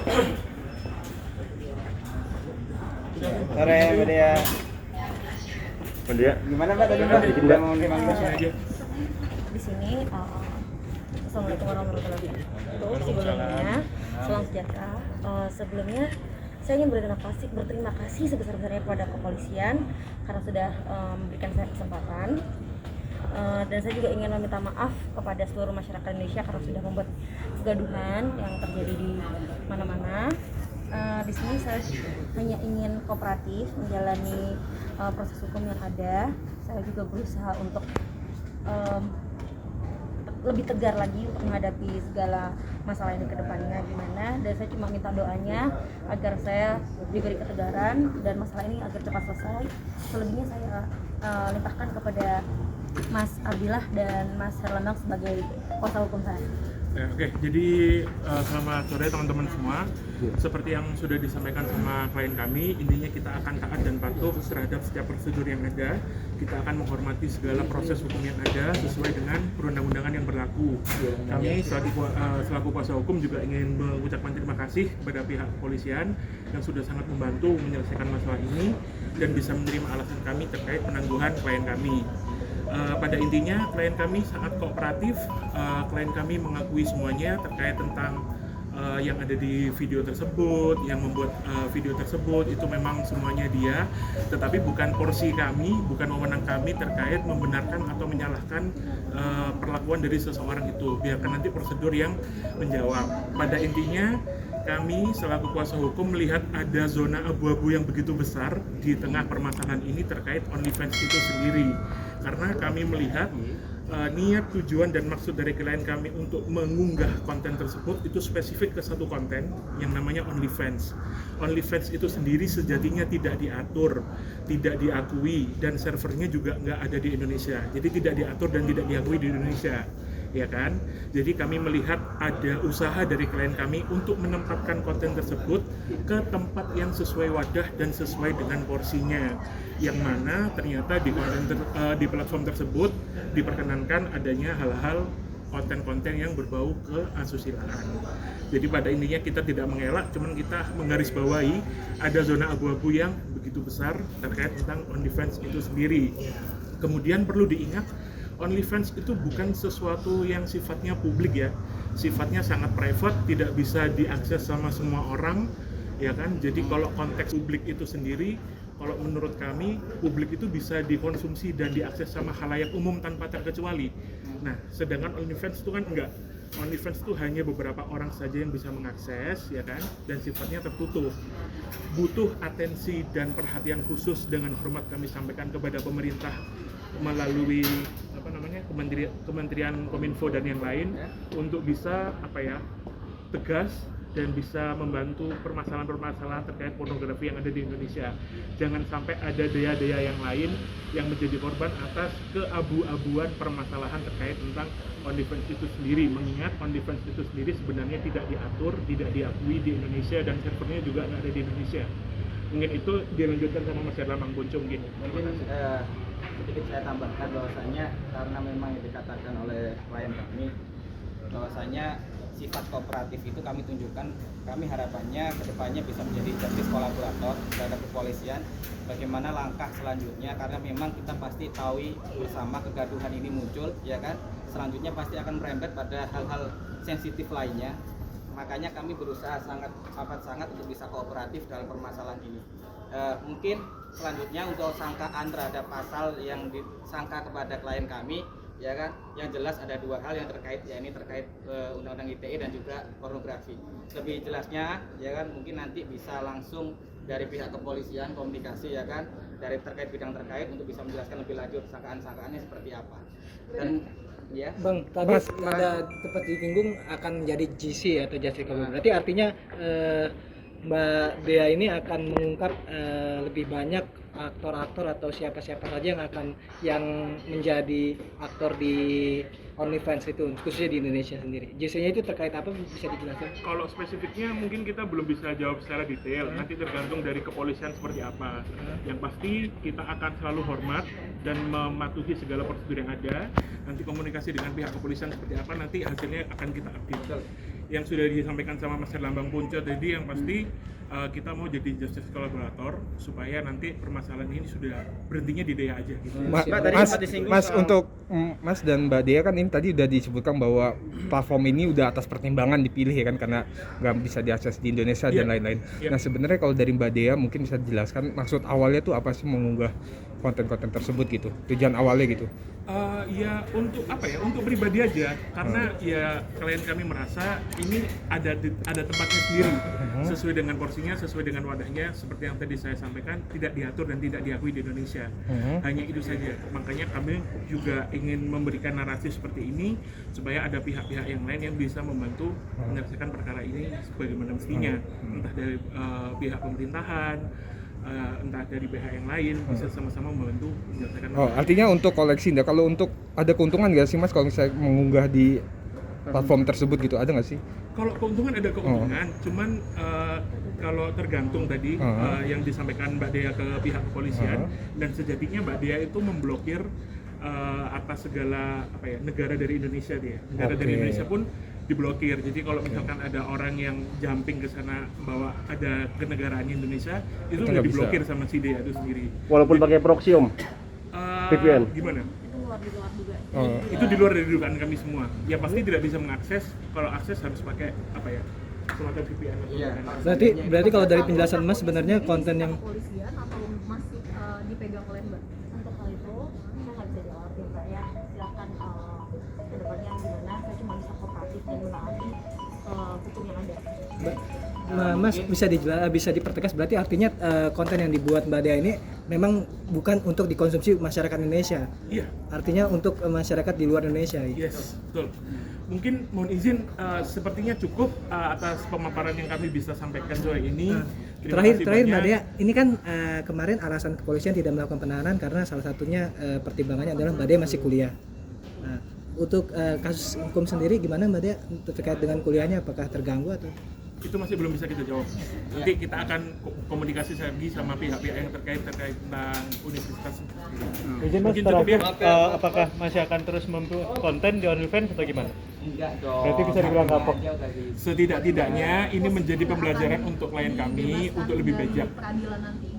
Sore, Mbak Dea. Mbak Dea. Gimana Mbak tadi Mbak? Udah mau Indonesia aja. Di sini, Assalamualaikum warahmatullahi wabarakatuh. Sebelumnya, salam sejahtera. Sebelumnya, saya ingin berterima kasih sebesar-besarnya kepada kepolisian karena sudah memberikan saya kesempatan. Dan saya juga ingin meminta maaf kepada seluruh masyarakat Indonesia karena sudah membuat kegaduhan yang terjadi di mana-mana. Di sini saya hanya ingin kooperatif menjalani proses hukum yang ada. Saya juga berusaha untuk lebih tegar lagi untuk menghadapi segala masalah ini ke depannya gimana, dan saya cuma minta doanya agar saya diberi ketegaran dan masalah ini agar cepat selesai. Selebihnya saya limpahkan kepada Mas Abdillah dan Mas Herlambang sebagai kuasa hukum saya. Oke, jadi selamat sore teman-teman semua. Seperti yang sudah disampaikan sama klien kami, intinya kita akan taat dan patuh terhadap setiap prosedur yang ada. Kita akan menghormati segala proses hukum yang ada sesuai dengan perundang-undangan yang berlaku. Kami selaku kuasa hukum juga ingin mengucapkan terima kasih kepada pihak kepolisian yang sudah sangat membantu menyelesaikan masalah ini dan bisa menerima alasan kami terkait penangguhan klien kami. Pada intinya klien kami sangat kooperatif. Klien kami mengakui semuanya terkait tentang yang ada di video tersebut, yang membuat video tersebut itu memang semuanya dia, tetapi bukan porsi kami, bukan wewenang kami terkait membenarkan atau menyalahkan perlakuan dari seseorang itu. Biarkan nanti prosedur yang menjawab. Pada intinya kami selaku kuasa hukum melihat ada zona abu-abu yang begitu besar di tengah permasalahan ini terkait OnlyFans itu sendiri, karena kami melihat niat, tujuan, dan maksud dari klien kami untuk mengunggah konten tersebut itu spesifik ke satu konten yang namanya OnlyFans. OnlyFans itu sendiri sejatinya tidak diatur, tidak diakui, dan servernya juga nggak ada di Indonesia. Jadi tidak diatur dan tidak diakui di Indonesia, ya kan? Jadi kami melihat ada usaha dari klien kami untuk menempatkan konten tersebut ke tempat yang sesuai wadah dan sesuai dengan porsinya, yang mana ternyata di platform tersebut diperkenankan adanya hal-hal konten-konten yang berbau ke asusiliaan. Jadi pada intinya kita tidak mengelak, cuman kita menggarisbawahi ada zona abu-abu yang begitu besar terkait tentang OnlyFans itu sendiri. Kemudian perlu diingat, OnlyFans itu bukan sesuatu yang sifatnya publik ya, sifatnya sangat private, tidak bisa diakses sama semua orang, ya kan. Jadi kalau konteks publik itu sendiri, kalau menurut kami publik itu bisa dikonsumsi dan diakses sama khalayak umum tanpa terkecuali. Nah, sedangkan OnlyFans itu kan enggak. OnlyFans itu hanya beberapa orang saja yang bisa mengakses, ya kan, dan sifatnya tertutup. Butuh atensi dan perhatian khusus. Dengan hormat kami sampaikan kepada pemerintah melalui Kementerian Kominfo dan yang lain untuk bisa tegas dan bisa membantu permasalahan-permasalahan terkait pornografi yang ada di Indonesia. Jangan sampai ada daya-daya yang lain yang menjadi korban atas keabu-abuan permasalahan terkait tentang OnlyFans itu sendiri. Mengingat OnlyFans itu sendiri sebenarnya tidak diatur, tidak diakui di Indonesia, dan servernya juga nggak ada di Indonesia. Mungkin itu dilanjutkan sama Mas Herlambang Boncong gini. Mungkin sedikit saya tambahkan bahwasanya karena memang yang dikatakan oleh klien kami bahwasanya sifat kooperatif itu kami tunjukkan, kami harapannya kedepannya bisa menjadi justice kolaborator terhadap kepolisian. Bagaimana langkah selanjutnya, karena memang kita pasti tahu bersama kegaduhan ini muncul, ya kan, selanjutnya pasti akan merembet pada hal-hal sensitif lainnya. Makanya kami berusaha sangat untuk bisa kooperatif dalam permasalahan ini. Mungkin selanjutnya untuk sangkaan terhadap pasal yang disangka kepada klien kami, ya kan, yang jelas ada dua hal yang terkait, yakni terkait Undang-Undang ITE dan juga pornografi. Lebih jelasnya, ya kan, mungkin nanti bisa langsung dari pihak kepolisian komunikasi, ya kan, dari terkait bidang terkait untuk bisa menjelaskan lebih lanjut sangkaan-sangkaannya seperti apa. Dan ya, Bang, tadi ada sempat disinggung akan menjadi GC atau Justice Collaborator. Berarti artinya Mbak Dea ini akan mengungkap lebih banyak aktor-aktor atau siapa-siapa saja yang menjadi aktor di OnlyFans itu, khususnya di Indonesia sendiri. JC-nya itu terkait apa, bisa dijelaskan? Kalau spesifiknya mungkin kita belum bisa jawab secara detail, nanti tergantung dari kepolisian seperti apa. Yang pasti kita akan selalu hormat dan mematuhi segala prosedur yang ada. Nanti komunikasi dengan pihak kepolisian seperti apa, nanti hasilnya akan kita update. yang sudah disampaikan sama Mas Herlambang Punca tadi, yang pasti kita mau jadi justice kolaborator supaya nanti permasalahan ini sudah berhentinya di DEA aja gitu. Mbak, tadi Mas, sempat disinggung Mas soal- untuk Mas dan Mbak Dea kan ini tadi udah disebutkan bahwa platform ini udah atas pertimbangan dipilih ya kan, karena nggak bisa diakses di Indonesia dan Iya. lain-lain. Iya. Nah sebenarnya kalau dari Mbak Dea mungkin bisa dijelaskan maksud awalnya tuh apa sih mengunggah konten-konten tersebut gitu, tujuan awalnya gitu. Ya untuk apa ya, untuk pribadi aja, karena ya klien kami merasa ini ada tempatnya sendiri, sesuai dengan porsinya, sesuai dengan wadahnya, seperti yang tadi saya sampaikan, tidak diatur dan tidak diakui di Indonesia. Hanya itu saja. Makanya kami juga ingin memberikan narasi seperti ini supaya ada pihak-pihak yang lain yang bisa membantu menyelesaikan perkara ini sebagaimana mestinya, entah dari pihak pemerintahan, entah dari pihak yang lain, bisa sama-sama membantu menyelesaikan Oh, masalah. artinya untuk koleksi. Nah, kalau untuk ada keuntungan nggak sih Mas kalau saya mengunggah di platform tersebut gitu, ada nggak sih? Kalau keuntungan ada keuntungan, cuman kalau tergantung tadi yang disampaikan Mbak Dea ke pihak kepolisian, dan sejatinya Mbak Dea itu memblokir atas segala negara dari Indonesia dia. Negara dari Oke. Indonesia pun diblokir. Jadi kalau misalkan ada orang yang jumping ke sana bawa ada kenegaraannya Indonesia, itu Itu udah nggak diblokir sama si Dea itu sendiri. Walaupun pakai proxy Om. VPN. Gimana? Itu luar dugaan. Oh. Itu di luar dari dugaan kami semua. Ya pasti tidak bisa mengakses. Kalau akses harus pakai semacam VPN atau Iya. VPN. Berarti kalau dari penjelasan Mas sebenarnya konten yang kepolisian atau masih dipegang oleh Mbak? Untuk hal itu saya nggak bisa jawab ya Mbak ya, silakan kedepannya gimana, saya cuma bisa kooperatif dan menaati hukum yang ada. Mas bisa dipertegas, berarti artinya konten yang dibuat Mbak Dea ini memang bukan untuk dikonsumsi masyarakat Indonesia. Iya. Artinya untuk masyarakat di luar Indonesia. Yes, betul. Mungkin mohon izin, sepertinya cukup atas pemaparan yang kami bisa sampaikan sore ini. Terima kasih Terakhir Mbak banyak. Dea, ini kan kemarin alasan kepolisian tidak melakukan penahanan karena salah satunya pertimbangannya adalah Mbak Dea masih kuliah. Nah, untuk kasus hukum sendiri gimana Mbak Dea terkait dengan kuliahnya, apakah terganggu atau? Itu masih belum bisa kita jawab. Nanti kita akan komunikasi lagi sama pihak-pihak yang terkait tentang universitas. Izin Mas, Mungkin cukup ya. apakah masih akan terus membuat konten di OnlyFans atau gimana? Enggak dong. Berarti bisa dibilang kapok. Aja udah di- Setidak-tidaknya ini menjadi pembelajaran untuk klien kami untuk lebih bijak. Peradilan nanti.